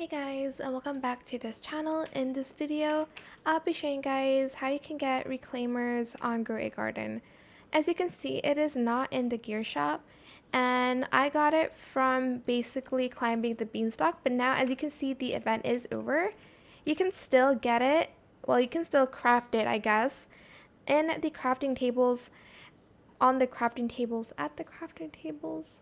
Hey guys, and welcome back to this channel. In this video, I'll be showing you guys how you can get reclaimers on Grow a Garden. As you can see, it is not in the gear shop, and I got it from basically climbing the beanstalk, but now as you can see, the event is over. You can still get it, well, you can still craft it, I guess, in the crafting tables, on the crafting tables, at the crafting tables.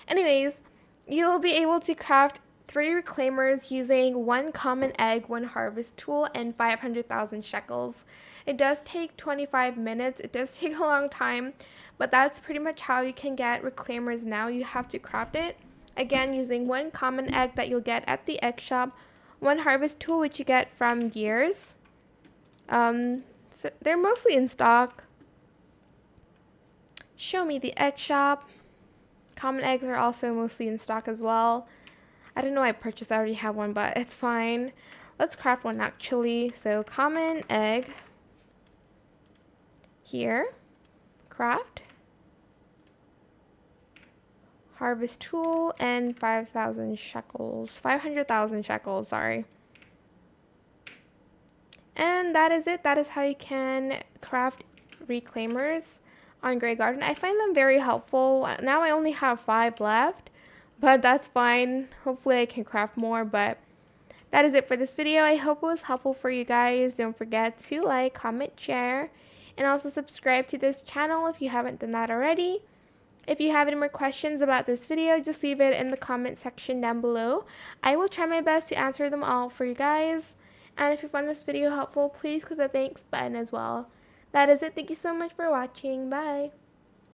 Anyways, you'll be able to craft 3 reclaimers using 1 common egg, 1 harvest tool, and 500,000 shekels. It does take 25 minutes. It does take a long time, but that's pretty much how you can get reclaimers now. You have to craft it, again, using 1 common egg that you'll get at the egg shop, 1 harvest tool, which you get from Gears. So they're mostly in stock. Show me the egg shop. Common eggs are also mostly in stock as well. I don't know why I purchased, I already have one, but it's fine. Let's craft one actually. So common egg. Here. Craft. Harvest tool and 5,000 shekels. 500,000 shekels, sorry. And that is it. That is how you can craft reclaimers on Grey Garden. I find them very helpful. Now I only have 5 left, but that's fine. Hopefully I can craft more, but that is it for this video. I hope it was helpful for you guys. Don't forget to like, comment, share, and also subscribe to this channel if you haven't done that already. If you have any more questions about this video, just leave it in the comment section down below. I will try my best to answer them all for you guys. And if you found this video helpful, please click the thanks button as well. That is it. Thank you so much for watching. Bye.